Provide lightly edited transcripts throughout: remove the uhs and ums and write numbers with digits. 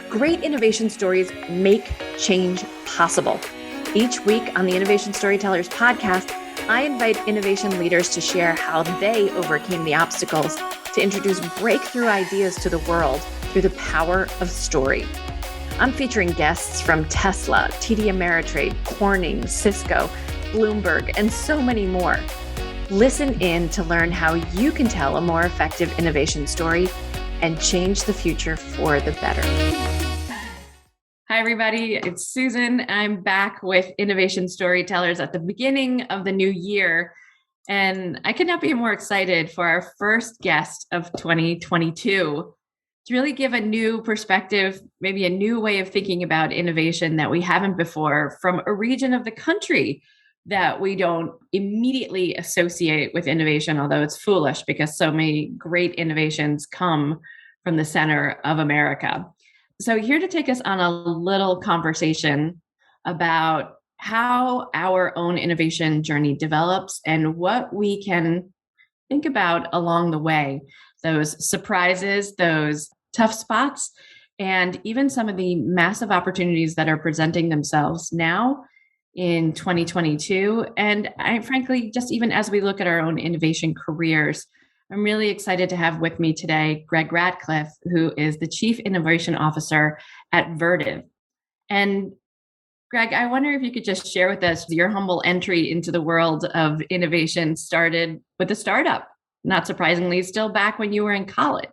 Great innovation stories make change possible. Each week on the Innovation Storytellers podcast, I invite innovation leaders to share how they overcame the obstacles to introduce breakthrough ideas to the world through the power of story. I'm featuring guests from Tesla, TD Ameritrade, Corning, Cisco, Bloomberg, and so many more. Listen in to learn how you can tell a more effective innovation story and change the future for the better. Hi, everybody. It's Susan. I'm back with Innovation Storytellers at the beginning of the new year. And I could not be more excited for our first guest of 2022 to really give a new perspective, maybe a new way of thinking about innovation that we haven't before from a region of the country that we don't immediately associate with innovation, although it's foolish because so many great innovations come from the center of America. So here to take us on a little conversation about how our own innovation journey develops and what we can think about along the way, those surprises, those tough spots, and even some of the massive opportunities that are presenting themselves now in 2022. And frankly, just even as we look at our own innovation careers, I'm really excited to have with me today Greg Ratcliff, who is the Chief Innovation Officer at Vertiv. And Greg, I wonder if you could just share with us your humble entry into the world of innovation started with a startup, not surprisingly, still back when you were in college.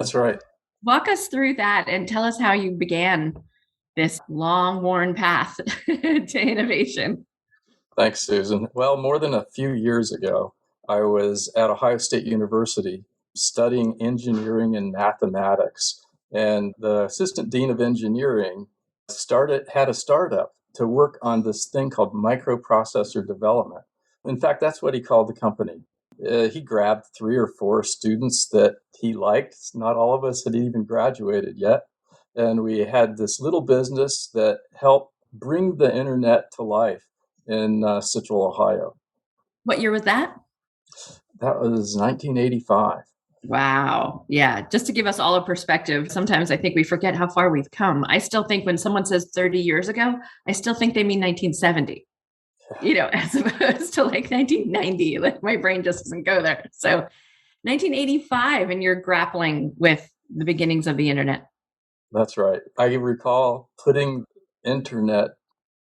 That's right. Walk us through that and tell us how you began this long, worn path to innovation. Thanks, Susan. Well, more than a few years ago, I was at Ohio State University studying engineering and mathematics. And the assistant dean of engineering had a startup to work on this thing called microprocessor development. In fact, that's what he called the company. He grabbed 3 or 4 students that he liked. Not all of us had even graduated yet. And we had this little business that helped bring the internet to life in Central Ohio. What year was that? That was 1985. Wow. Yeah. Just to give us all a perspective, sometimes I think we forget how far we've come. I still think when someone says 30 years ago, I still think they mean 1970, as opposed to like 1990. Like my brain just doesn't go there. So 1985, and you're grappling with the beginnings of the internet. That's right. I recall putting internet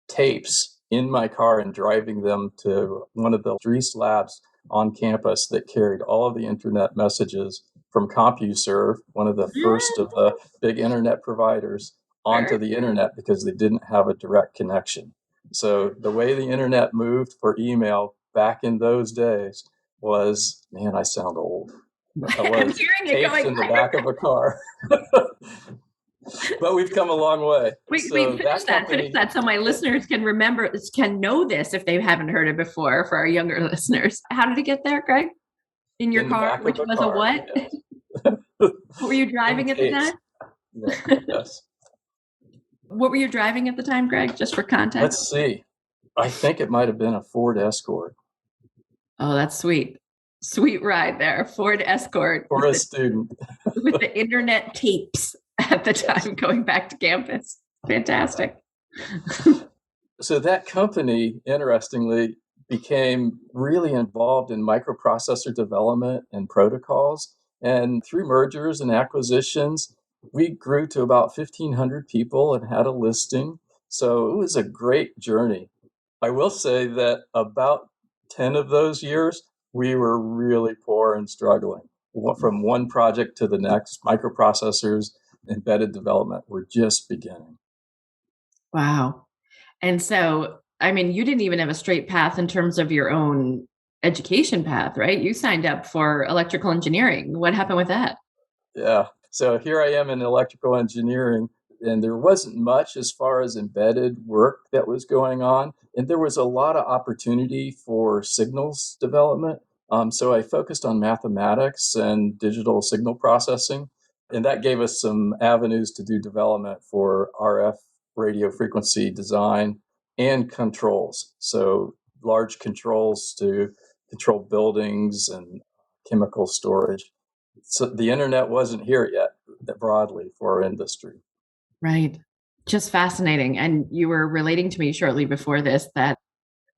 tapes in my car and driving them to one of the Dries labs on campus that carried all of the internet messages from CompuServe, one of the first of the big internet providers, onto the internet because they didn't have a direct connection. So the way the internet moved for email back in those days was, man, I sound old. I was tapes in the back of a car. But we've come a long way. Finish that so my listeners can know this if they haven't heard it before for our younger listeners. How did it get there, Greg? In your car, which was a what? Yes. What were you driving at the time? Yes. What were you driving at the time, Greg, just for context? Let's see. I think it might have been a Ford Escort. Oh, that's sweet. Sweet ride there. Ford Escort. For a student. With the internet tapes at the time going back to campus. Fantastic. So that company, interestingly, became really involved in microprocessor development and protocols. And through mergers and acquisitions, we grew to about 1,500 people and had a listing. So it was a great journey. I will say that about 10 of those years, we were really poor and struggling. From one project to the next, microprocessors, embedded development were just beginning. Wow. And so, you didn't even have a straight path in terms of your own education path, right? You signed up for electrical engineering. What happened with that? Yeah. So here I am in electrical engineering, and there wasn't much as far as embedded work that was going on. And there was a lot of opportunity for signals development. So I focused on mathematics and digital signal processing. And that gave us some avenues to do development for RF radio frequency design and controls. So large controls to control buildings and chemical storage. So the internet wasn't here yet broadly for our industry. Right. Just fascinating. And you were relating to me shortly before this that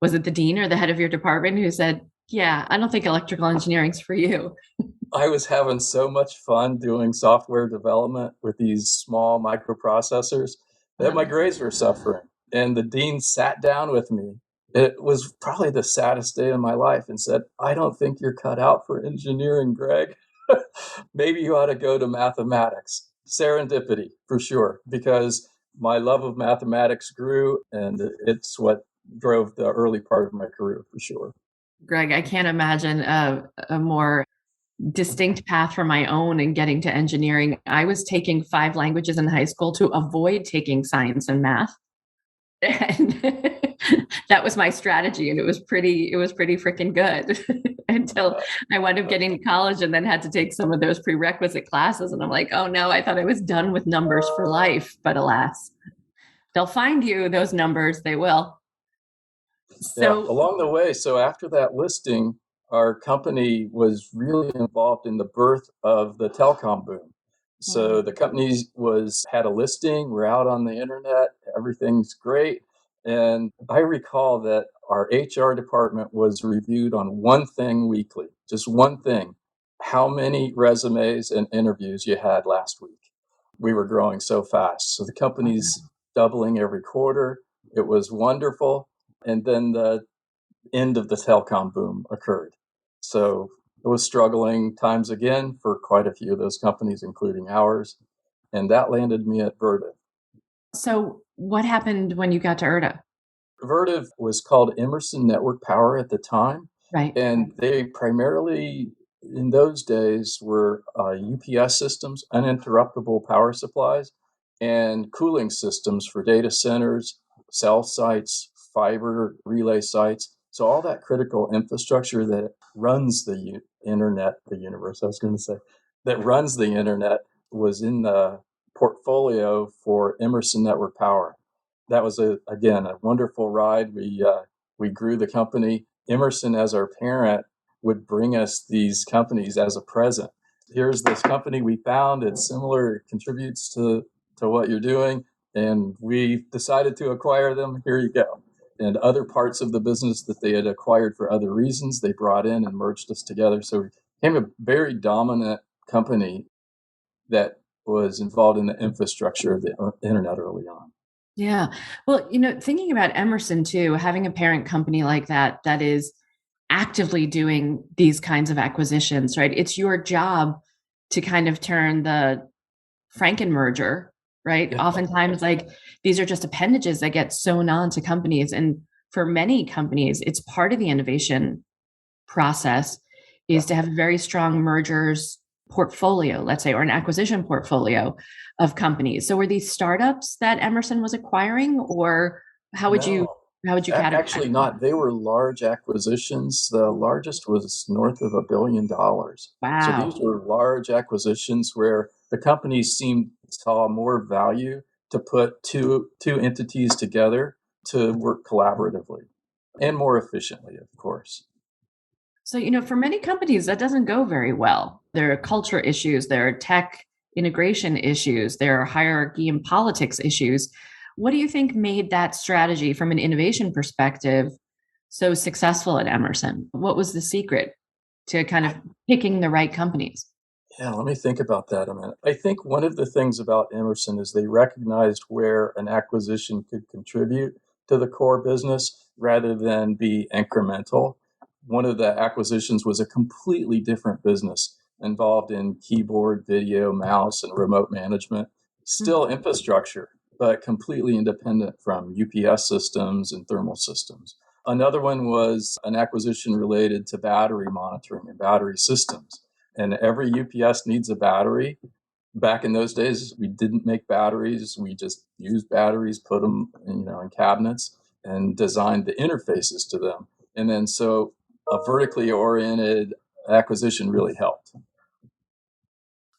was it the dean or the head of your department who said, yeah, I don't think electrical engineering's for you. I was having so much fun doing software development with these small microprocessors that my grades were suffering. And the dean sat down with me. It was probably the saddest day of my life and said, I don't think you're cut out for engineering, Greg. Maybe you ought to go to mathematics. Serendipity, for sure, because my love of mathematics grew, and it's what drove the early part of my career, for sure. Greg, I can't imagine a more distinct path from my own in getting to engineering. I was taking 5 languages in high school to avoid taking science and math. And that was my strategy. And it was pretty freaking good until I wound up getting to college and then had to take some of those prerequisite classes. And I'm like, oh no, I thought I was done with numbers for life. But alas, they'll find you, those numbers, they will. Yeah, So, along the way, so after that listing, our company was really involved in the birth of the telecom boom. So the company had a listing, we're out on the internet, everything's great. And I recall that our HR department was reviewed on one thing weekly, just one thing, how many resumes and interviews you had last week. We were growing so fast. So the company's doubling every quarter. It was wonderful. And then the end of the telecom boom occurred. So it was struggling times again for quite a few of those companies, including ours. And that landed me at Vertiv. so what happened when you got to ERTA? Vertiv was called Emerson Network Power at the time. Right. And they primarily, in those days, were UPS systems, uninterruptible power supplies, and cooling systems for data centers, cell sites, fiber relay sites. So all that critical infrastructure that runs the internet, the universe, I was going to say, that runs the internet was in the portfolio for Emerson Network Power. That was again a wonderful ride. We grew the company. Emerson, as our parent, would bring us these companies as a present. Here's this company we found. It's similar. It contributes to what you're doing, and we decided to acquire them. Here you go. And other parts of the business that they had acquired for other reasons, they brought in and merged us together. So we became a very dominant company that was involved in the infrastructure of the internet early on. Yeah. Well, thinking about Emerson too, having a parent company like that that is actively doing these kinds of acquisitions, right? It's your job to kind of turn the Franken merger, right? Yeah. Oftentimes, like these are just appendages that get sewn on to companies. And for many companies, it's part of the innovation process is to have a very strong mergers portfolio, let's say, or an acquisition portfolio of companies. So were these startups that Emerson was acquiring, or how would you No, how would you categorize? actually not. They were large acquisitions. The largest was north of $1 billion. So these Wow. were large acquisitions where the companies saw more value to put two entities together to work collaboratively and more efficiently, of course. So, for many companies, that doesn't go very well. There are culture issues, there are tech integration issues, there are hierarchy and politics issues. What do you think made that strategy from an innovation perspective so successful at Emerson? What was the secret to kind of picking the right companies? Yeah, let me think about that a minute. I think one of the things about Emerson is they recognized where an acquisition could contribute to the core business rather than be incremental. One of the acquisitions was a completely different business involved in keyboard, video, mouse, and remote management. Still infrastructure, but completely independent from UPS systems and thermal systems. Another one was an acquisition related to battery monitoring and battery systems, and every UPS needs a battery. Back in those days, we didn't make batteries. We just used batteries, put them in cabinets, and designed the interfaces to them. And then so a vertically oriented acquisition really helped.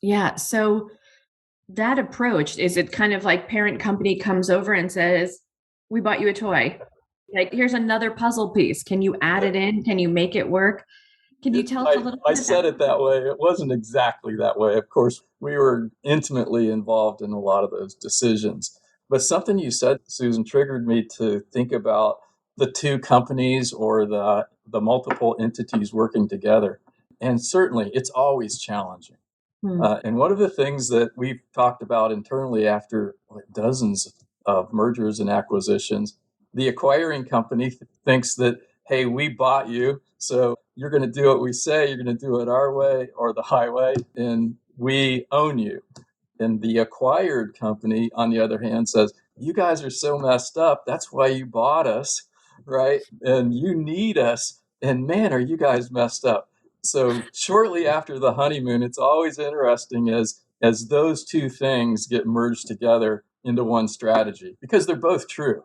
Yeah. So that approach, is it kind of like parent company comes over and says, we bought you a toy. Like, here's another puzzle piece. Can you add it in? Can you make it work? Can you tell us a little I bit said about it that way. It wasn't exactly that way. Of course, we were intimately involved in a lot of those decisions. But something you said, Susan, triggered me to think about the two companies or the multiple entities working together. And certainly, it's always challenging. And one of the things that we've talked about internally after dozens of mergers and acquisitions, the acquiring company thinks that, hey, we bought you, so you're going to do what we say, you're going to do it our way or the highway, and we own you. And the acquired company, on the other hand, says, you guys are so messed up. That's why you bought us, right? And you need us. And man, are you guys messed up. So shortly after the honeymoon, it's always interesting as those two things get merged together into one strategy because they're both true,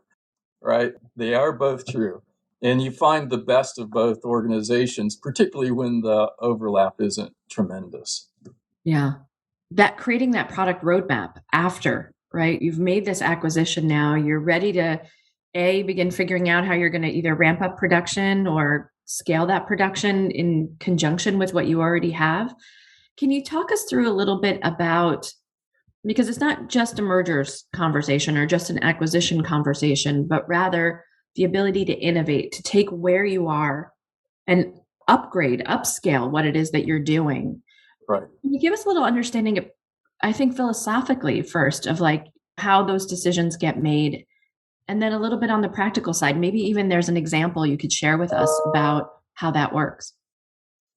right? They are both true. And you find the best of both organizations, particularly when the overlap isn't tremendous. Yeah. That creating that product roadmap after, right? You've made this acquisition now. You're ready to begin figuring out how you're going to either ramp up production or scale that production in conjunction with what you already have. Can you talk us through a little bit about, because it's not just a mergers conversation or just an acquisition conversation, but rather the ability to innovate, to take where you are and upscale what it is that you're doing. Right. Can you give us a little understanding of, I think philosophically first, of like how those decisions get made, and then a little bit on the practical side, maybe even there's an example you could share with us about how that works.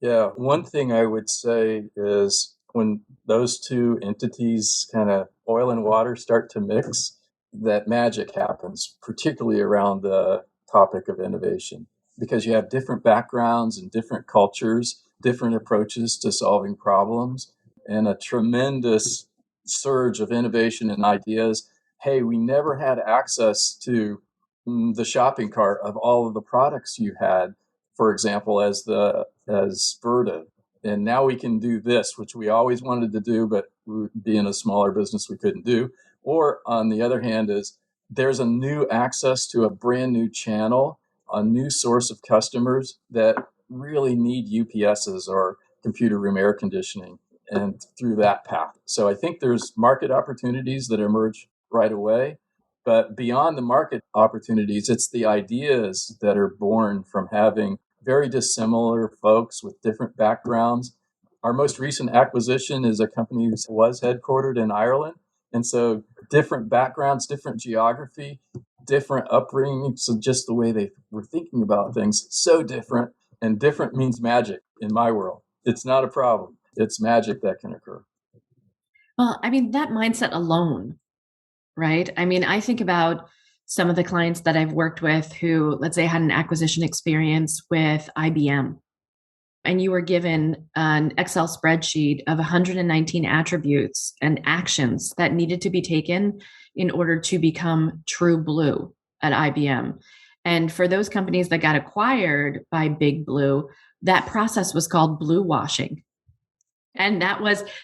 Yeah, one thing I would say is when those two entities kind of oil and water start to mix, that magic happens, particularly around the topic of innovation, because you have different backgrounds and different cultures, different approaches to solving problems, and a tremendous surge of innovation and ideas. Hey, we never had access to the shopping cart of all of the products you had, for example, as Vertiv. And now we can do this, which we always wanted to do, but being a smaller business, we couldn't do. Or on the other hand, is there's a new access to a brand new channel, a new source of customers that really need UPSs or computer room air conditioning, and through that path. So I think there's market opportunities that emerge right away. But beyond the market opportunities, it's the ideas that are born from having very dissimilar folks with different backgrounds. Our most recent acquisition is a company who was headquartered in Ireland. And so different backgrounds, different geography, different upbringing. So just the way they were thinking about things, so different. And different means magic in my world. It's not a problem. It's magic that can occur. Well, I mean, that mindset alone, right? I mean, I think about some of the clients that I've worked with who, let's say, had an acquisition experience with IBM, and you were given an Excel spreadsheet of 119 attributes and actions that needed to be taken in order to become true blue at IBM. And for those companies that got acquired by Big Blue, that process was called blue washing. And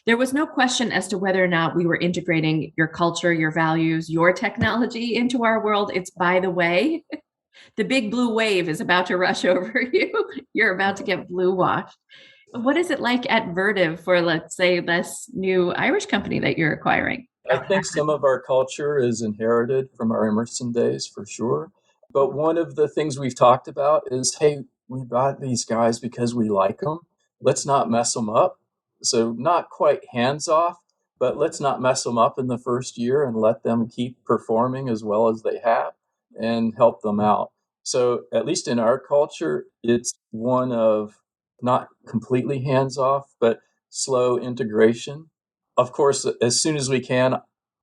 there was no question as to whether or not we were integrating your culture, your values, your technology into our world. It's, by the way, the big blue wave is about to rush over you. You're about to get blue washed. What is it like at Vertiv for, let's say, this new Irish company that you're acquiring? I think some of our culture is inherited from our Emerson days for sure. But one of the things we've talked about is, hey, we bought these guys because we like them. Let's not mess them up. So not quite hands off, but let's not mess them up in the first year and let them keep performing as well as they have and help them out. So at least in our culture, it's one of not completely hands off, but slow integration. Of course, as soon as we can,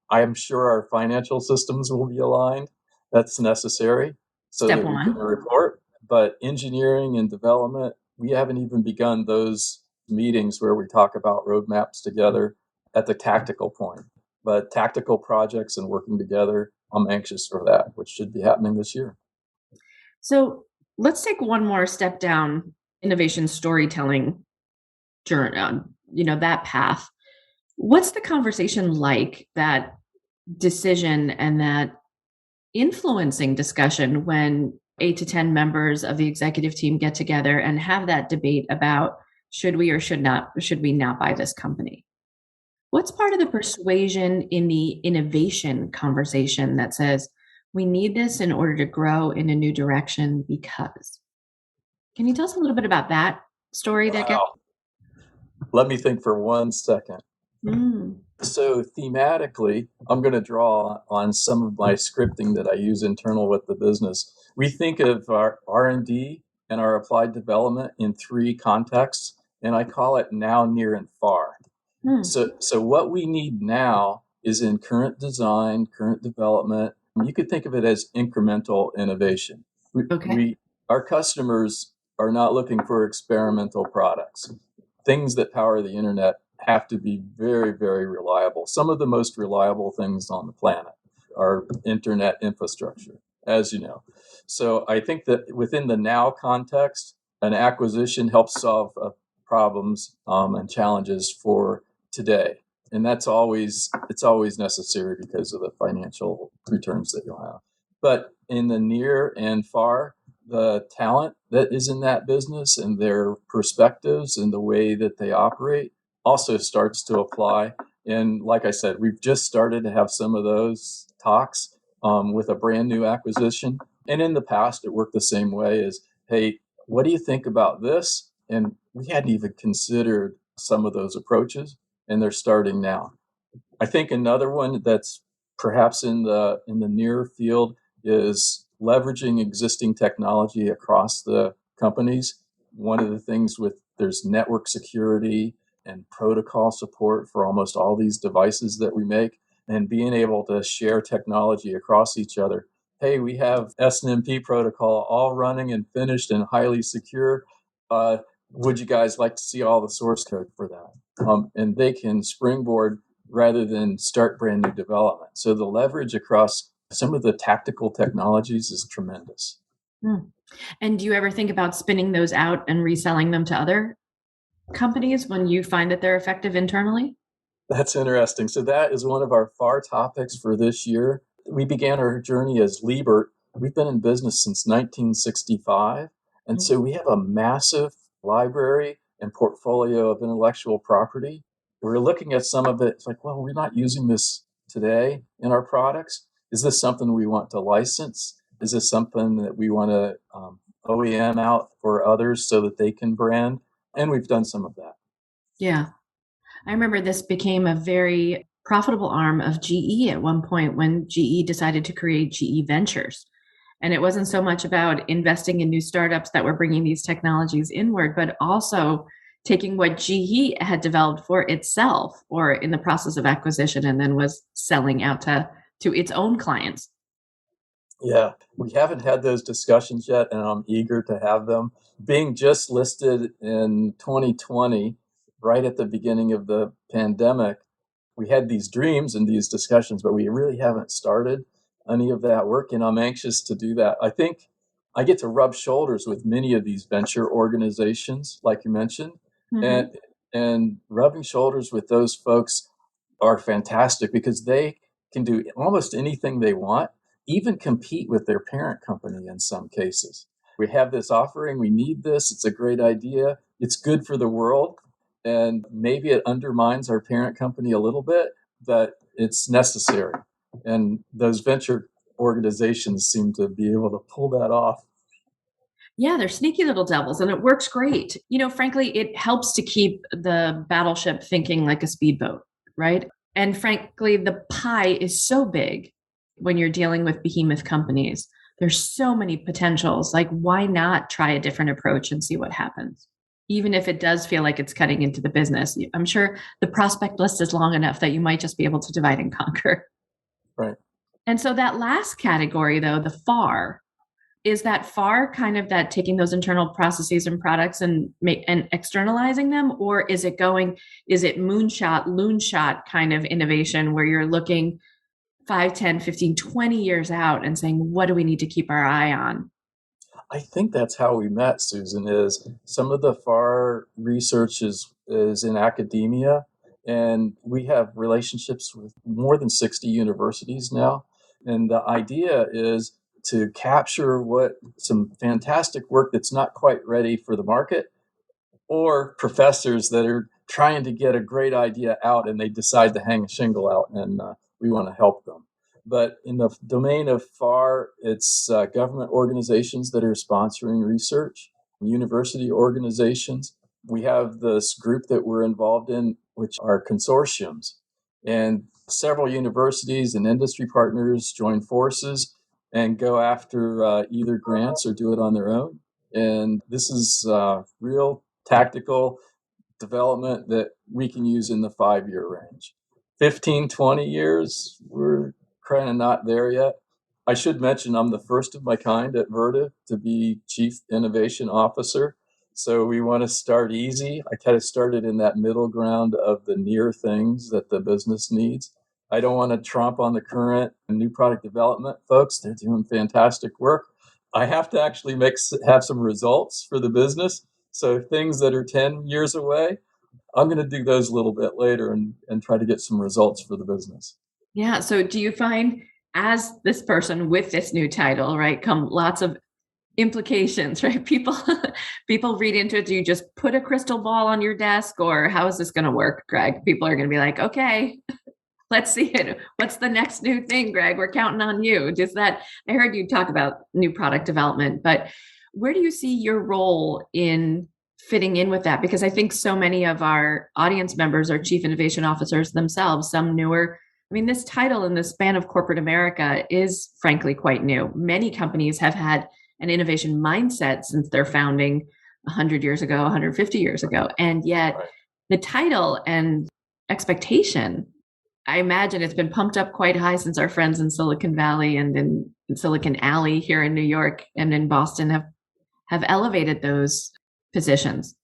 I am sure our financial systems will be aligned. That's necessary so Step that we can one. report. But engineering and development, we haven't even begun those meetings where we talk about roadmaps together at the tactical point. But tactical projects and working together, I'm anxious for that, which should be happening this year. So let's take one more step down innovation storytelling journey, that path. What's the conversation like, that decision and that influencing discussion when 8 to 10 members of the executive team get together and have that debate about should we or should we not buy this company? What's part of the persuasion in the innovation conversation that says we need this in order to grow in a new direction because? Can you tell us a little bit about that story that gets? Wow. Let me think for 1 second. So thematically, I'm going to draw on some of my scripting that I use internal with the business. We think of our R&D and our applied development in 3 contexts, and I call it now, near, and far. So what we need now is in current design, current development. You could think of it as incremental innovation. Our customers are not looking for experimental products. Things that power the internet have to be very, very reliable. Some of the most reliable things on the planet are internet infrastructure, as you know. So I think that within the now context, an acquisition helps solve problems and challenges for today. And it's always necessary because of the financial returns that you'll have. But in the near and far, the talent that is in that business and their perspectives and the way that they operate also starts to apply. And like I said, we've just started to have some of those talks with a brand new acquisition. And in the past, it worked the same way as, hey, what do you think about this? And we hadn't even considered some of those approaches, and they're starting now. I think another one that's perhaps in the near field is leveraging existing technology across the companies. One of the things there's network security and protocol support for almost all these devices that we make, and being able to share technology across each other. Hey, we have SNMP protocol all running and finished and highly secure. Would you guys like to see all the source code for that? And they can springboard rather than start brand new development. So the leverage across some of the tactical technologies is tremendous. And do you ever think about spinning those out and reselling them to other companies when you find that they're effective internally? That's interesting. So that is one of our FAR topics for this year. We began our journey as Liebert. We've been in business since 1965. And so we have a massive library and portfolio of intellectual property. We're looking at some of it. It's like, well, we're not using this today in our products. Is this something we want to license? Is this something that we want to OEM out for others so that they can brand? And we've done some of that. Yeah. I remember this became a very profitable arm of GE at one point when GE decided to create GE Ventures. And it wasn't so much about investing in new startups that were bringing these technologies inward, but also taking what GE had developed for itself or in the process of acquisition and then was selling out to its own clients. Yeah, we haven't had those discussions yet, and I'm eager to have them. Being just listed in 2020, right at the beginning of the pandemic, we had these dreams and these discussions, but we really haven't started any of that work, and I'm anxious to do that. I think I get to rub shoulders with many of these venture organizations, like you mentioned, and rubbing shoulders with those folks are fantastic because they can do almost anything they want, even compete with their parent company in some cases. We have this offering, we need this, it's a great idea, it's good for the world, and maybe it undermines our parent company a little bit, but it's necessary. And those venture organizations seem to be able to pull that off. Yeah, they're sneaky little devils and it works great. Frankly, it helps to keep the battleship thinking like a speedboat, right? And frankly, the pie is so big when you're dealing with behemoth companies. There's so many potentials. Like, why not try a different approach and see what happens? Even if it does feel like it's cutting into the business, I'm sure the prospect list is long enough that you might just be able to divide and conquer. Right. And so that last category, though, the FAR, is that FAR kind of that taking those internal processes and products and externalizing them? Or is it moonshot, loonshot kind of innovation where you're looking 5, 10, 15, 20 years out and saying, what do we need to keep our eye on? I think that's how we met, Susan, is some of the FAR research is in academia, and we have relationships with more than 60 universities now. And the idea is to capture what some fantastic work that's not quite ready for the market, or professors that are trying to get a great idea out and they decide to hang a shingle out, and we want to help them. But in the domain of FAR, it's government organizations that are sponsoring research, university organizations. We have this group that we're involved in, which are consortiums. And several universities and industry partners join forces and go after either grants or do it on their own. And this is real tactical development that we can use in the 5-year range. 15, 20 years, we're kind of not there yet. I should mention I'm the first of my kind at Vertiv to be Chief Innovation Officer. So we want to start easy. I kind of started in that middle ground of the near things that the business needs. I don't want to tromp on the current new product development folks. They're doing fantastic work. I have to actually have some results for the business. So things that are 10 years away, I'm going to do those a little bit later and try to get some results for the business. Yeah. So do you find, as this person with this new title, right, come lots of implications, right? People read into it. Do you just put a crystal ball on your desk, or how is this going to work, Greg? People are going to be like, okay, let's see it. What's the next new thing, Greg? We're counting on you. Just that. I heard you talk about new product development, but where do you see your role in fitting in with that? Because I think so many of our audience members are chief innovation officers themselves, some newer. I mean, this title in the span of corporate America is frankly quite new. Many companies have had an innovation mindset since their founding 100 years ago, 150 years ago. And yet the title and expectation, I imagine it's been pumped up quite high since our friends in Silicon Valley and in Silicon Alley here in New York and in Boston have elevated those positions.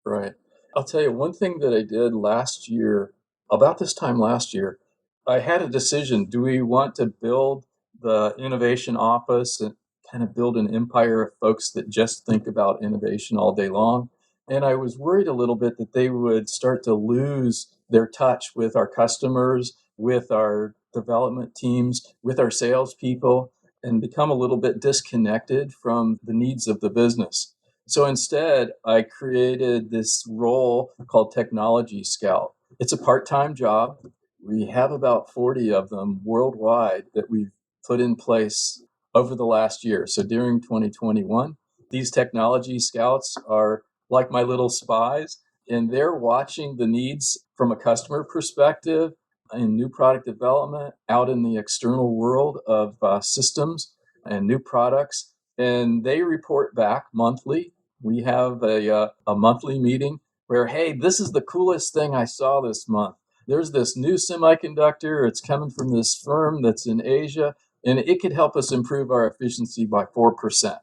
Right. I'll tell you one thing that I did last year, about this time last year, I had a decision. Do we want to build the innovation office and kind of build an empire of folks that just think about innovation all day long? And I was worried a little bit that they would start to lose their touch with our customers, with our development teams, with our salespeople, and become a little bit disconnected from the needs of the business. So instead, I created this role called Technology Scout. It's a part-time job. We have about 40 of them worldwide that we've put in place over the last year. So during 2021, these technology scouts are like my little spies, and they're watching the needs from a customer perspective in new product development out in the external world of systems and new products. And they report back monthly. We have a monthly meeting where, hey, this is the coolest thing I saw this month. There's this new semiconductor. It's coming from this firm that's in Asia, and it could help us improve our efficiency by 4%.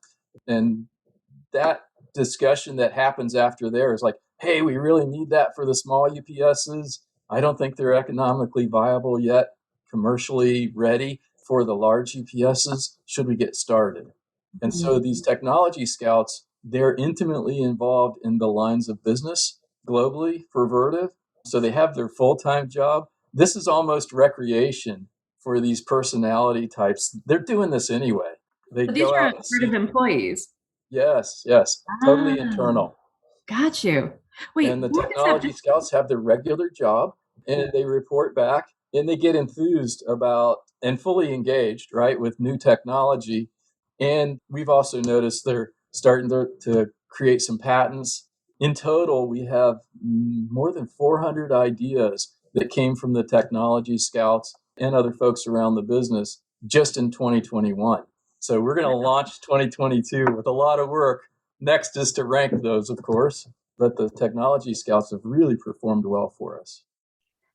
And that discussion that happens after there is like, hey, we really need that for the small UPSs. I don't think they're economically viable yet, commercially ready for the large UPSs. Should we get started? And so these technology scouts, they're intimately involved in the lines of business globally for Vertiv. So they have their full-time job. This is almost recreation for these personality types. They're doing this anyway. They But these go are out and see. Vertiv employees. Yes, totally internal. Got you. Wait, And the what does that technology scouts have their regular job, and they report back, and they get enthused about and fully engaged, right, with new technology. And we've also noticed they're starting to create some patents. In total, we have more than 400 ideas that came from the technology scouts and other folks around the business just in 2021. So we're going to launch 2022 with a lot of work. Next is to rank those, of course, but the technology scouts have really performed well for us.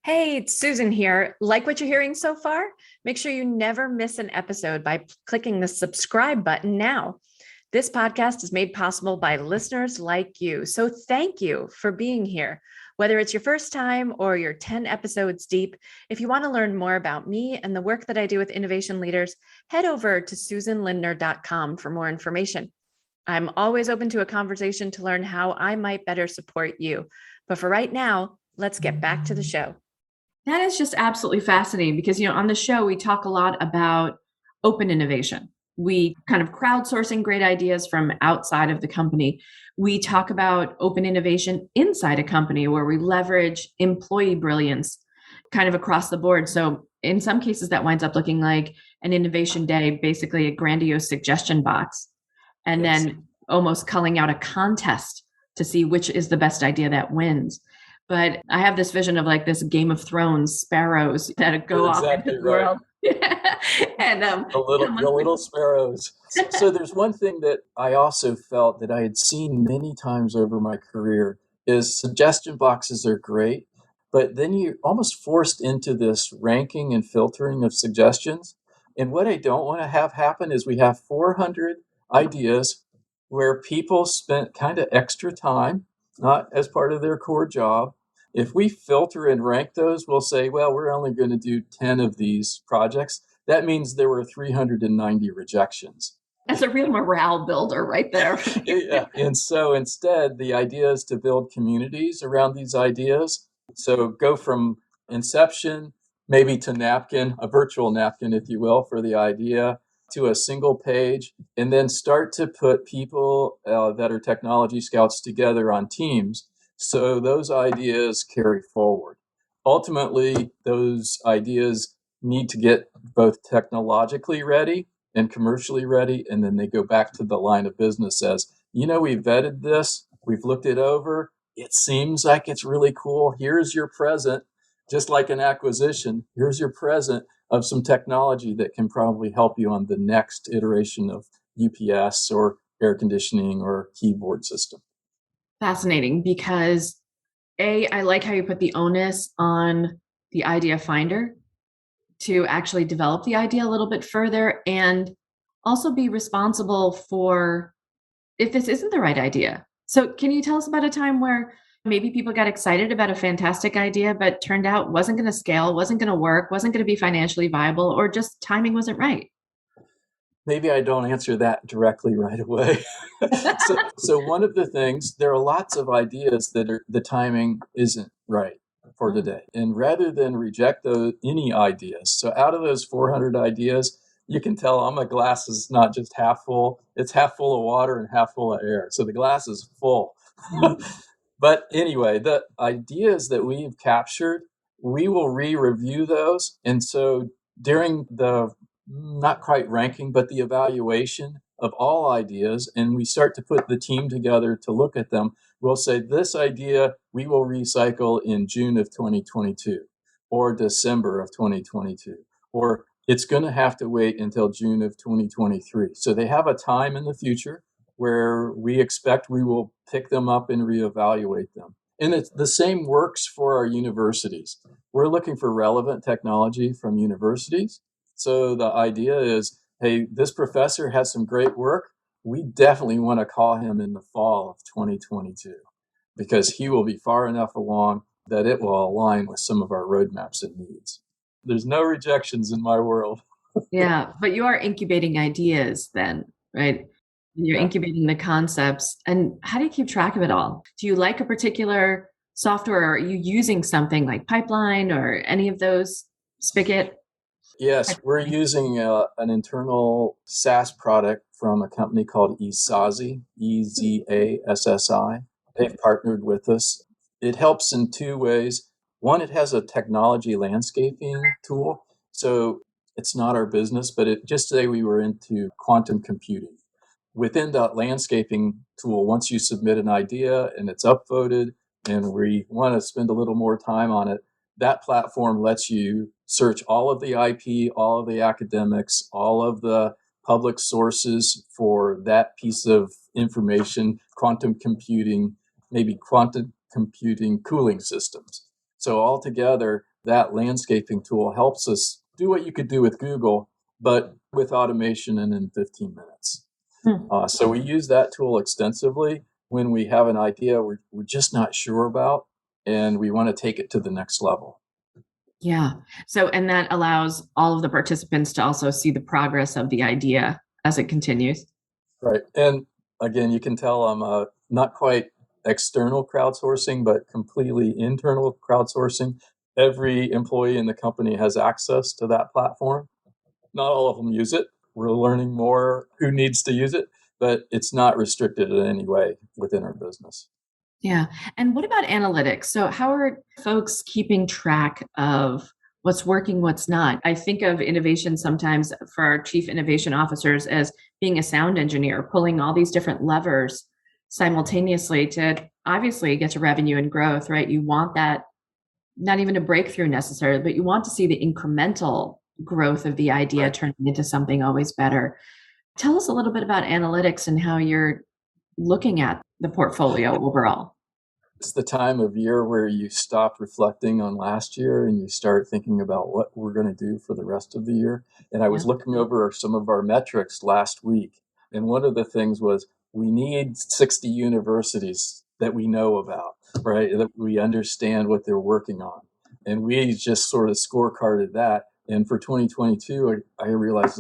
Hey, it's Susan here. Like what you're hearing so far? Make sure you never miss an episode by clicking the subscribe button now. This podcast is made possible by listeners like you. So thank you for being here. Whether it's your first time or you're 10 episodes deep, if you want to learn more about me and the work that I do with innovation leaders, head over to susanlindner.com for more information. I'm always open to a conversation to learn how I might better support you. But for right now, let's get back to the show. That is just absolutely fascinating because, on the show, we talk a lot about open innovation, We kind of crowdsourcing great ideas from outside of the company. We talk about open innovation inside a company where we leverage employee brilliance kind of across the board. So in some cases, that winds up looking like an innovation day, basically a grandiose suggestion box, and Yes. then almost culling out a contest to see which is the best idea that wins. But I have this vision of like this Game of Thrones sparrows that go You're off into exactly the right. world. And The little sparrows. So there's one thing that I also felt that I had seen many times over my career is suggestion boxes are great, but then you're almost forced into this ranking and filtering of suggestions. And what I don't want to have happen is we have 400 ideas where people spent kind of extra time, not as part of their core job. If we filter and rank those, we'll say, well, we're only going to do 10 of these projects. That means there were 390 rejections. that's a real morale builder right there. Yeah. And so instead, the idea is to build communities around these ideas. So go from inception, maybe to napkin, a virtual napkin, if you will, for the idea, to a single page, and then start to put people that are technology scouts together on teams so those ideas carry forward. Ultimately, those ideas need to get both technologically ready and commercially ready, and then they go back to the line of business as, we've vetted this, we've looked it over, it seems like it's really cool. Here's your present, just like an acquisition, here's your present of some technology that can probably help you on the next iteration of UPS or air conditioning or keyboard system. Fascinating, because I like how you put the onus on the idea finder to actually develop the idea a little bit further and also be responsible for if this isn't the right idea. So can you tell us about a time where maybe people got excited about a fantastic idea, but turned out wasn't going to scale, wasn't going to work, wasn't going to be financially viable, or just timing wasn't right? Maybe I don't answer that directly right away. So one of the things, there are lots of ideas that the timing isn't right for today. And rather than reject any ideas, so out of those 400 ideas, you can tell my glass is not just half full, it's half full of water and half full of air. So the glass is full. But anyway, the ideas that we've captured, we will re-review those. And so during the not quite ranking, but the evaluation of all ideas, and we start to put the team together to look at them, we'll say this idea we will recycle in June of 2022 or December of 2022, or it's going to have to wait until June of 2023. So they have a time in the future where we expect we will pick them up and reevaluate them. And the same works for our universities. We're looking for relevant technology from universities. So the idea is, hey, this professor has some great work. We definitely want to call him in the fall of 2022 because he will be far enough along that it will align with some of our roadmaps and needs. There's no rejections in my world. Yeah, but you are incubating ideas then, right? You're incubating the concepts. And how do you keep track of it all? Do you like a particular software, or are you using something like Pipeline or any of those, Spigot? Yes, we're using an internal SaaS product from a company called Ezassi, Ezassi. They've partnered with us. It helps in two ways. One, it has a technology landscaping tool. So it's not our business, but just say we were into quantum computing. Within that landscaping tool, once you submit an idea and it's upvoted and we want to spend a little more time on it, that platform lets you search all of the IP, all of the academics, all of the public sources for that piece of information, quantum computing, maybe quantum computing cooling systems. So altogether, that landscaping tool helps us do what you could do with Google, but with automation and in 15 minutes. So we use that tool extensively when we have an idea we're just not sure about and we want to take it to the next level. Yeah. So, and that allows all of the participants to also see the progress of the idea as it continues. Right. And again, you can tell I'm not quite external crowdsourcing, but completely internal crowdsourcing. Every employee in the company has access to that platform. Not all of them use it, we're learning more who needs to use it, but it's not restricted in any way within our business. Yeah. And what about analytics? So, how are folks keeping track of what's working, what's not? I think of innovation sometimes for our chief innovation officers as being a sound engineer, pulling all these different levers simultaneously to obviously get to revenue and growth, right? You want that, not even a breakthrough necessarily, but you want to see the incremental growth of the idea Right. turning into something always better. Tell us a little bit about analytics and how you're looking at the portfolio overall. It's the time of year where you stop reflecting on last year and you start thinking about what we're going to do for the rest of the year. And I was Yeah. looking over some of our metrics last week. And one of the things was we need 60 universities that we know about, right? That we understand what they're working on. And we just sort of scorecarded that. And for 2022, I realized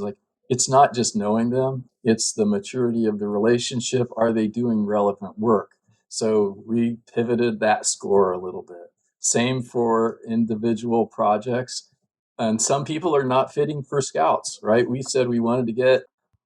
it's not just knowing them, it's the maturity of the relationship. Are they doing relevant work? So we pivoted that score a little bit. Same for individual projects. And some people are not fitting for scouts, right? We said we wanted to get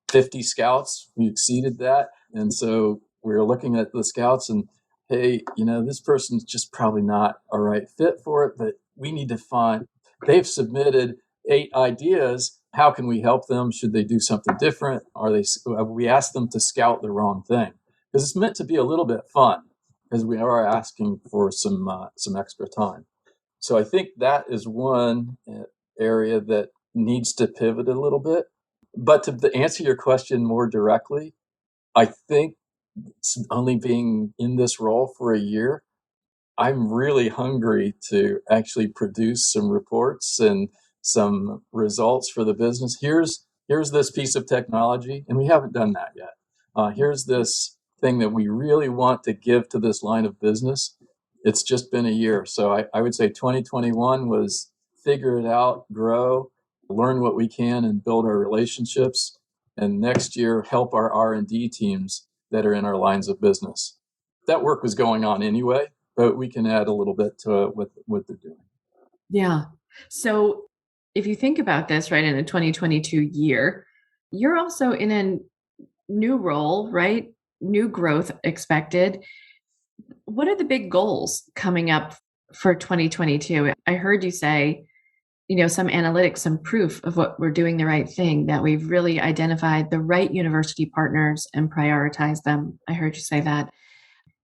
50 scouts. We exceeded that. And so we were looking at the scouts and, hey, this person's just probably not a right fit for it, but we need to find, they've submitted 8 ideas. How can we help them? Should they do something different? We asked them to scout the wrong thing? Because it's meant to be a little bit fun, because we are asking for some extra time. So I think that is one area that needs to pivot a little bit. But to answer your question more directly, I think only being in this role for a year, I'm really hungry to actually produce some reports and some results for the business. Here's this piece of technology, and we haven't done that yet. Here's this thing that we really want to give to this line of business. It's just been a year. So I would say 2021 was figure it out, grow, learn what we can, and build our relationships. And next year, help our R&D teams that are in our lines of business. That work was going on anyway, but we can add a little bit to it with what they're doing. Yeah. So if you think about this, right, in a 2022 year, you're also in a new role, right? New growth expected. What are the big goals coming up for 2022? I heard you say, some analytics, some proof of what we're doing the right thing, that we've really identified the right university partners and prioritize them. I heard you say that.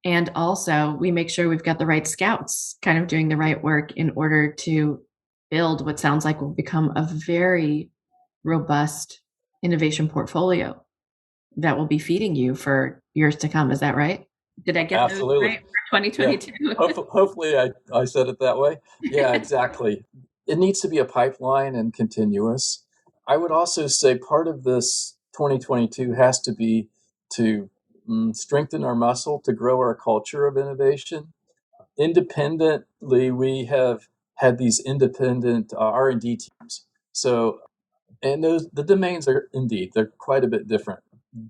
And also, we make sure we've got the right scouts kind of doing the right work in order to build what sounds like will become a very robust innovation portfolio that will be feeding you for years to come. Is that right? Did I get those Absolutely. right for Yeah. 2022? Hopefully I said it that way. Yeah, exactly. It needs to be a pipeline and continuous. I would also say part of this 2022 has to be to strengthen our muscle, to grow our culture of innovation. Independently, we have had these independent R&D teams. So, and the domains are they're quite a bit different.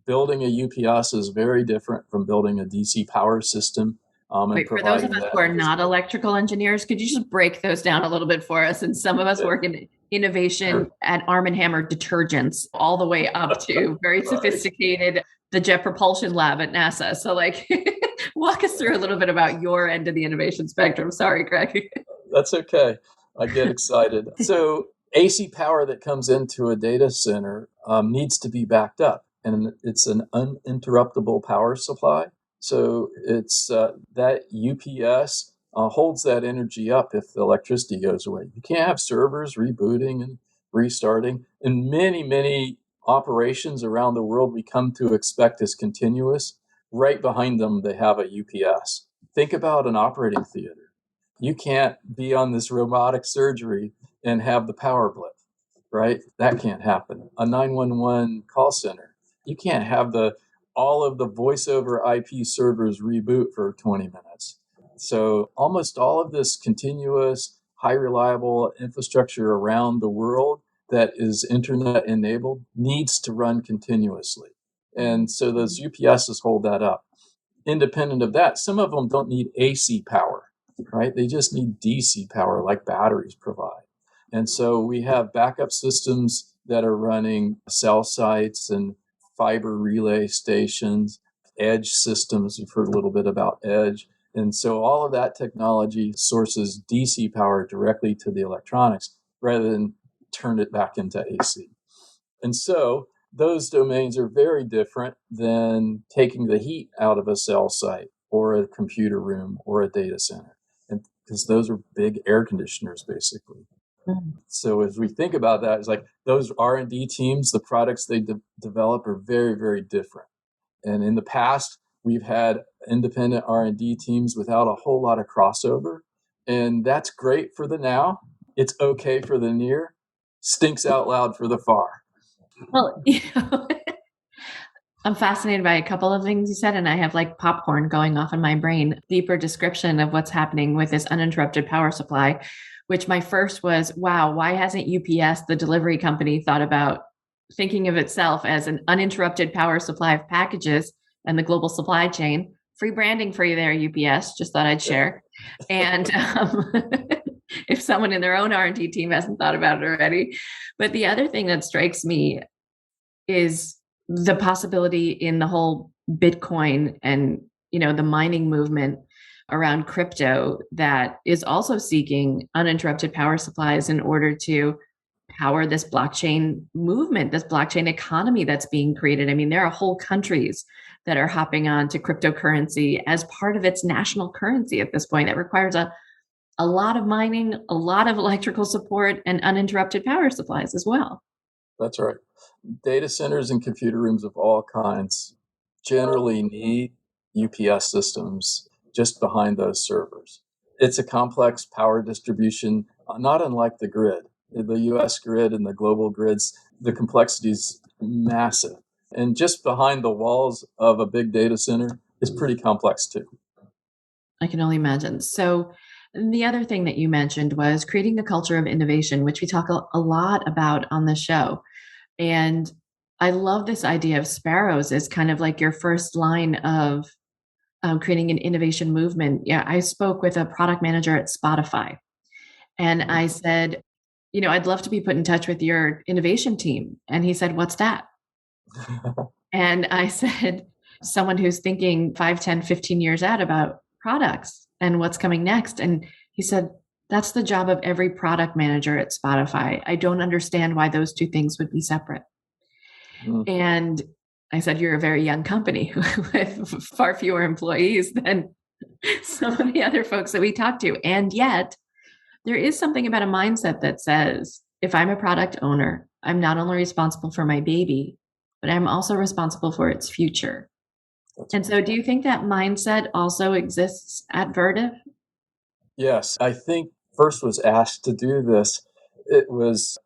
Building a UPS is very different from building a DC power system and Wait, for those of providing us that. who are not electrical engineers, could you just break those down a little bit for us? And some of us work in innovation at Arm& Hammer detergents, all the way up to very sophisticated, the Jet Propulsion Lab at NASA. So walk us through a little bit about your end of the innovation spectrum. Sorry, Greg. That's okay. I get excited. So AC power that comes into a data center needs to be backed up, and it's an uninterruptible power supply. So it's that UPS holds that energy up if the electricity goes away. You can't have servers rebooting and restarting. In many, many operations around the world, we come to expect as continuous. Right behind them, they have a UPS. Think about an operating theater. You can't be on this robotic surgery and have the power blip, right? That can't happen. A 911 call center, you can't have all of the voice over IP servers reboot for 20 minutes. So almost all of this continuous, high reliable infrastructure around the world that is internet enabled needs to run continuously. And so those UPSs hold that up. Independent of that, some of them don't need AC power, right? They just need DC power like batteries provide. And so we have backup systems that are running cell sites and fiber relay stations, edge systems. You've heard a little bit about edge. And so all of that technology sources DC power directly to the electronics rather than turn it back into AC. And so those domains are very different than taking the heat out of a cell site or a computer room or a data center. And because those are big air conditioners, basically. So as we think about that, it's like those R&D teams, the products they develop are very, very different. And in the past, we've had independent R&D teams without a whole lot of crossover. And that's great for the now. It's okay for the near. Stinks out loud for the far. Well, I'm fascinated by a couple of things you said, and I have like popcorn going off in my brain. Deeper description of what's happening with this uninterrupted power supply, which my first was, wow, why hasn't UPS, the delivery company, thought about thinking of itself as an uninterrupted power supply of packages and the global supply chain? Free branding for you there, UPS. Just thought I'd share. And if someone in their own R&D team hasn't thought about it already. But the other thing that strikes me is the possibility in the whole Bitcoin and, the mining movement around crypto that is also seeking uninterrupted power supplies in order to power this blockchain movement, this blockchain economy that's being created. I mean, there are whole countries that are hopping on to cryptocurrency as part of its national currency at this point. It requires a lot of mining, a lot of electrical support, and uninterrupted power supplies as well. That's right. Data centers and computer rooms of all kinds generally need UPS systems just behind those servers. It's a complex power distribution, not unlike the grid. The US grid and the global grids, the complexity is massive. And just behind the walls of a big data center is pretty complex too. I can only imagine. So, the other thing that you mentioned was creating a culture of innovation, which we talk a lot about on the show. And I love this idea of sparrows as kind of like your first line of creating an innovation movement. Yeah, I spoke with a product manager at Spotify, and I said, I'd love to be put in touch with your innovation team. And he said, what's that? And I said, someone who's thinking 5, 10, 15 years out about products and what's coming next. And he said, that's the job of every product manager at Spotify. I don't understand why those two things would be separate. And I said, you're a very young company with far fewer employees than some of the other folks that we talk to. And yet there is something about a mindset that says, if I'm a product owner, I'm not only responsible for my baby, but I'm also responsible for its future. And so do you think that mindset also exists at Vertiv? Yes, I think first was asked to do this.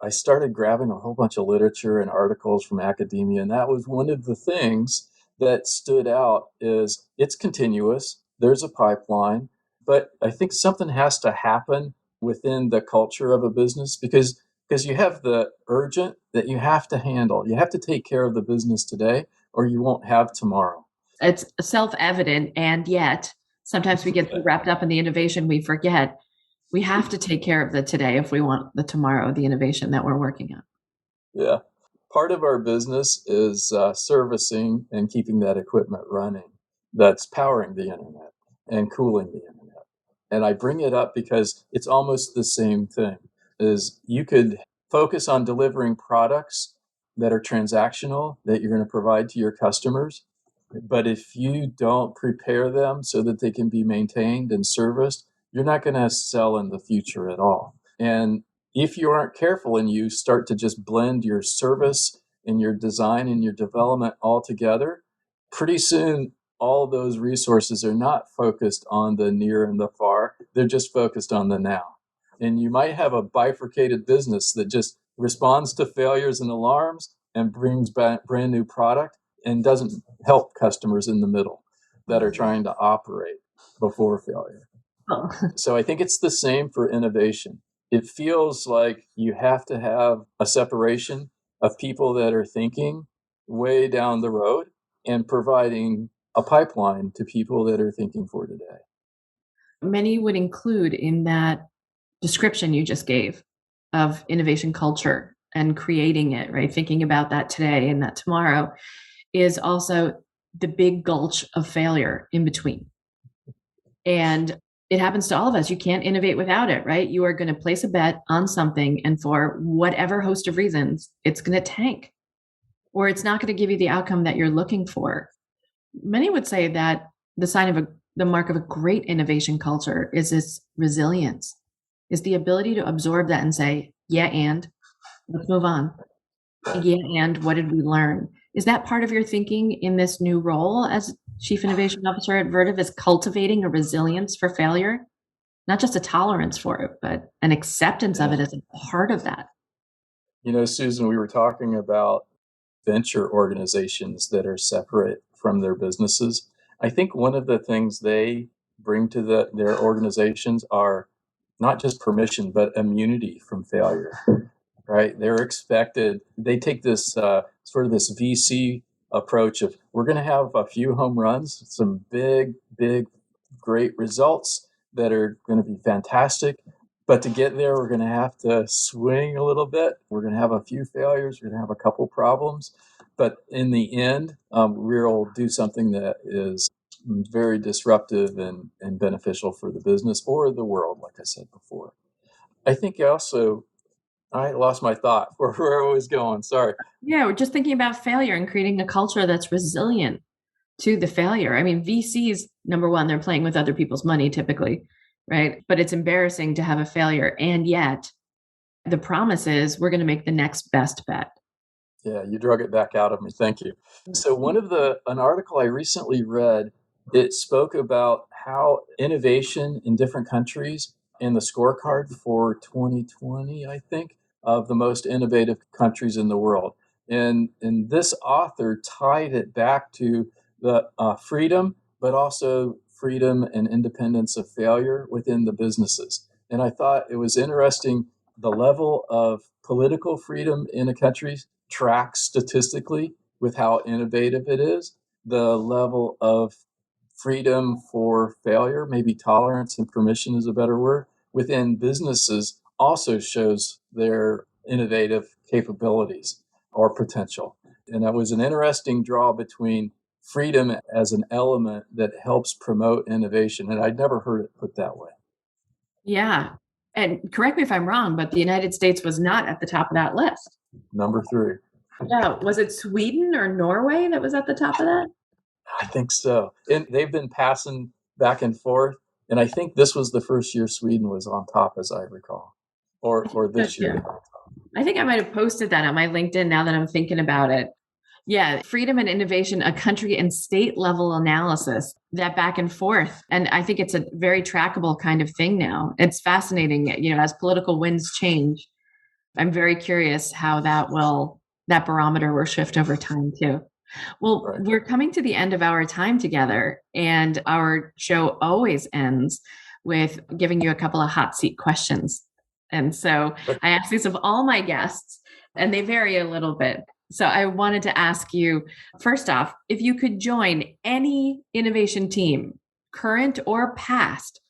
I started grabbing a whole bunch of literature and articles from academia, and that was one of the things that stood out is it's continuous. There's a pipeline, but I think something has to happen within the culture of a business because you have the urgent that you have to handle. You have to take care of the business today or you won't have tomorrow. It's self-evident, and yet sometimes we get so wrapped up in the innovation we forget we have to take care of the today if we want the tomorrow, the innovation that we're working on. Yeah. Part of our business is servicing and keeping that equipment running that's powering the internet and cooling the internet. And I bring it up because it's almost the same thing. Is you could focus on delivering products that are transactional that you're going to provide to your customers. But if you don't prepare them so that they can be maintained and serviced, you're not going to sell in the future at all. And if you aren't careful and you start to just blend your service and your design and your development all together, pretty soon all those resources are not focused on the near and the far. They're just focused on the now. And you might have a bifurcated business that just responds to failures and alarms and brings back brand new product and doesn't help customers in the middle that are trying to operate before failure. Oh. So I think it's the same for innovation. It feels like you have to have a separation of people that are thinking way down the road and providing a pipeline to people that are thinking for today. Many would include in that description you just gave of innovation culture and creating it, right? Thinking about that today and that tomorrow is also the big gulch of failure in between. And it happens to all of us. You can't innovate without it, right? You are going to place a bet on something, and for whatever host of reasons, it's going to tank or it's not going to give you the outcome that you're looking for. Many would say that the mark of a great innovation culture is this resilience, is the ability to absorb that and say, yeah, and let's move on. Yeah, and what did we learn? Is that part of your thinking in this new role as Chief Innovation Officer at Vertiv, is cultivating a resilience for failure? Not just a tolerance for it, but an acceptance of it as a part of that. Susan, we were talking about venture organizations that are separate from their businesses. I think one of the things they bring to their organizations are not just permission, but immunity from failure, right? They take this sort of this VC approach of, we're going to have a few home runs, some big, great results that are going to be fantastic. But to get there, we're going to have to swing a little bit. We're going to have a few failures. We're going to have a couple problems. But in the end, we'll do something that is very disruptive and beneficial for the business or the world, like I said before. I think I lost my thought where I was going. Sorry. Yeah, we're just thinking about failure and creating a culture that's resilient to the failure. I mean, VCs, number one, they're playing with other people's money typically, right? But it's embarrassing to have a failure. And yet the promise is we're going to make the next best bet. Yeah, you drug it back out of me. Thank you. So an article I recently read, it spoke about how innovation in different countries and the scorecard for 2020, I think, of the most innovative countries in the world. And this author tied it back to the freedom, but also freedom and independence of failure within the businesses. And I thought it was interesting, the level of political freedom in a country tracks statistically with how innovative it is. The level of freedom for failure, maybe tolerance and permission is a better word, within businesses also shows their innovative capabilities or potential. And that was an interesting draw between freedom as an element that helps promote innovation. And I'd never heard it put that way. Yeah. And correct me if I'm wrong, but the United States was not at the top of that list. Number 3. Yeah. Was it Sweden or Norway that was at the top of that? I think so. And they've been passing back and forth. And I think this was the first year Sweden was on top, as I recall, or this year. I think I might have posted that on my LinkedIn now that I'm thinking about it. Yeah, freedom and innovation, a country and state level analysis, that back and forth. And I think it's a very trackable kind of thing now. It's fascinating, as political winds change. I'm very curious how that barometer will shift over time too. Well, right. We're coming to the end of our time together, and our show always ends with giving you a couple of hot seat questions. And so I ask these of all my guests, and they vary a little bit. So I wanted to ask you, first off, if you could join any innovation team, current or past,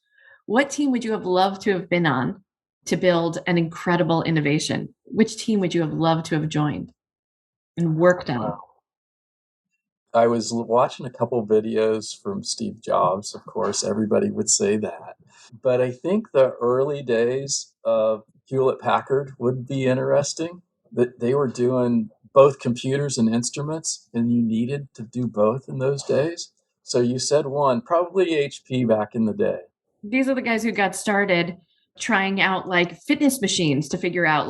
what team would you have loved to have been on to build an incredible innovation? Which team would you have loved to have joined and worked on? Wow. I was watching a couple of videos from Steve Jobs, of course, everybody would say that. But I think the early days of Hewlett-Packard would be interesting, that they were doing both computers and instruments, and you needed to do both in those days. So you said one, probably HP back in the day. These are the guys who got started trying out like fitness machines to figure out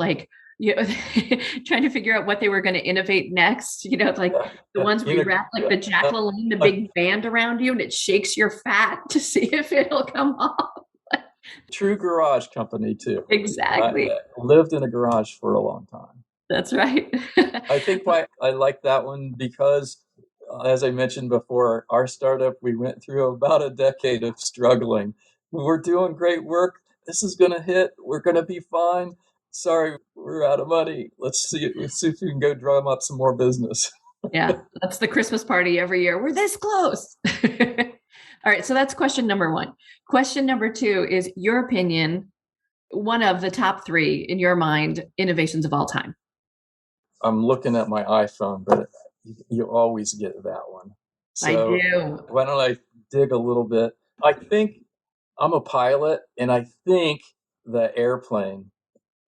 trying to figure out what they were going to innovate next. The ones where you wrap like the Jack LaLanne, the big band around you, and it shakes your fat to see if it'll come off. True garage company too. Exactly. I lived in a garage for a long time. That's right. I think why I like that one because, as I mentioned before, our startup, we went through about a decade of struggling. We're doing great work. This is going to hit. We're going to be fine. Sorry, we're out of money. Let's see if we can go drum up some more business. Yeah, that's the Christmas party every year. We're this close. All right, so that's question number 1. Question number 2 is your opinion, one of the top 3 in your mind, innovations of all time. I'm looking at my iPhone, but you always get that one. I So do. why don't I dig a little bit? I think I'm a pilot, and I think the airplane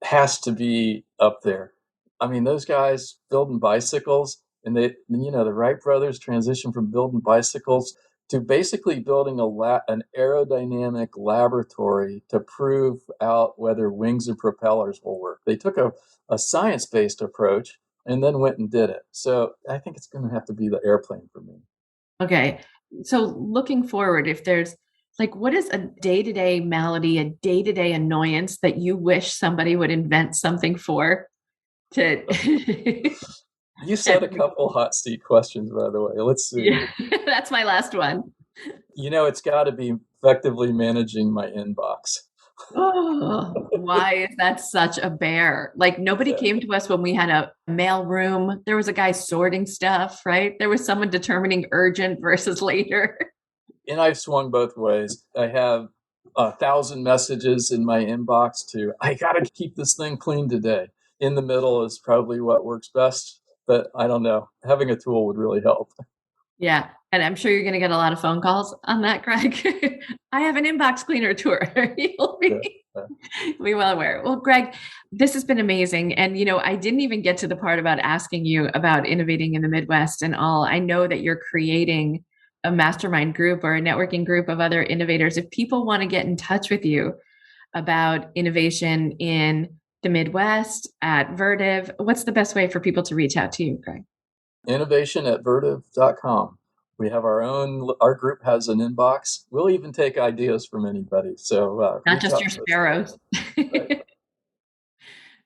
has to be up there. I mean, those guys building bicycles, and the Wright brothers transitioned from building bicycles to basically building an aerodynamic laboratory to prove out whether wings and propellers will work. They took a science-based approach and then went and did it. So I think it's going to have to be the airplane for me. Okay. So looking forward, if there's what is a day-to-day malady, a day-to-day annoyance that you wish somebody would invent something for to You said a couple hot seat questions, by the way. Let's see. Yeah, that's my last one. It's got to be effectively managing my inbox. Oh, why is that such a bear? Nobody came to us when we had a mail room. There was a guy sorting stuff, right? There was someone determining urgent versus later. And I've swung both ways. I have 1,000 messages in my inbox I got to keep this thing clean today. In the middle is probably what works best, but I don't know. Having a tool would really help. Yeah. And I'm sure you're going to get a lot of phone calls on that, Greg. I have an inbox cleaner tour. You'll be well aware. Well, Greg, this has been amazing. And, I didn't even get to the part about asking you about innovating in the Midwest and all. I know that you're creating a mastermind group or a networking group of other innovators. If people want to get in touch with you about innovation in the Midwest at Vertiv, what's the best way for people to reach out to you, Greg? Innovation@vertiv.com. We have our group has an inbox. We'll even take ideas from anybody. So not just your sparrows. Right.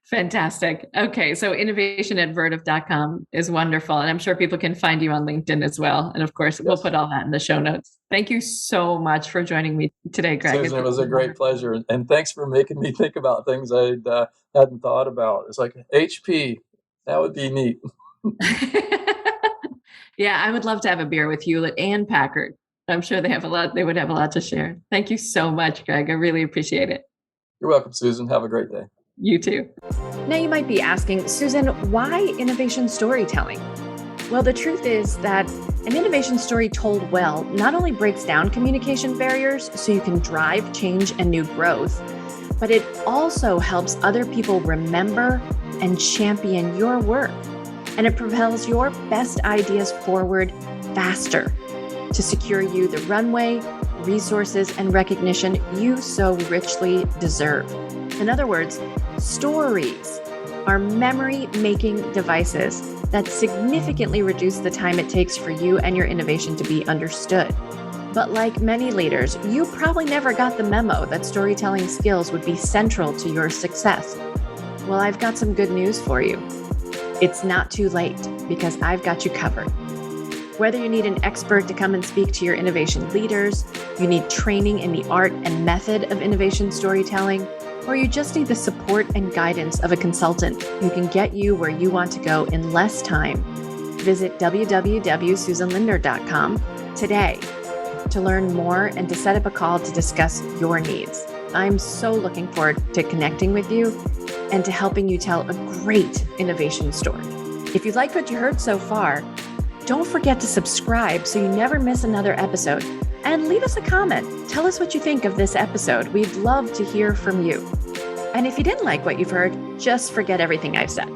Fantastic. Okay. So innovation@vertiv.com is wonderful. And I'm sure people can find you on LinkedIn as well. And of course, we'll put all that in the show notes. Thank you so much for joining me today, Greg. Susan, it was a great pleasure. And thanks for making me think about things I hadn't thought about. It's like HP. That would be neat. Yeah, I would love to have a beer with Hewlett and Packard. I'm sure they would have a lot to share. Thank you so much, Greg. I really appreciate it. You're welcome, Susan. Have a great day. You too. Now you might be asking, Susan, why innovation storytelling? Well, the truth is that an innovation story told well not only breaks down communication barriers so you can drive change and new growth, but it also helps other people remember and champion your work. And it propels your best ideas forward faster to secure you the runway, resources, and recognition you so richly deserve. In other words, stories are memory-making devices that significantly reduce the time it takes for you and your innovation to be understood. But like many leaders, you probably never got the memo that storytelling skills would be central to your success. Well, I've got some good news for you. It's not too late because I've got you covered. Whether you need an expert to come and speak to your innovation leaders, you need training in the art and method of innovation storytelling, or you just need the support and guidance of a consultant who can get you where you want to go in less time, visit www.susanlinder.com today to learn more and to set up a call to discuss your needs. I'm so looking forward to connecting with you and to helping you tell a great innovation story. If you like what you heard so far, don't forget to subscribe so you never miss another episode. And leave us a comment. Tell us what you think of this episode. We'd love to hear from you. And if you didn't like what you've heard, just forget everything I've said.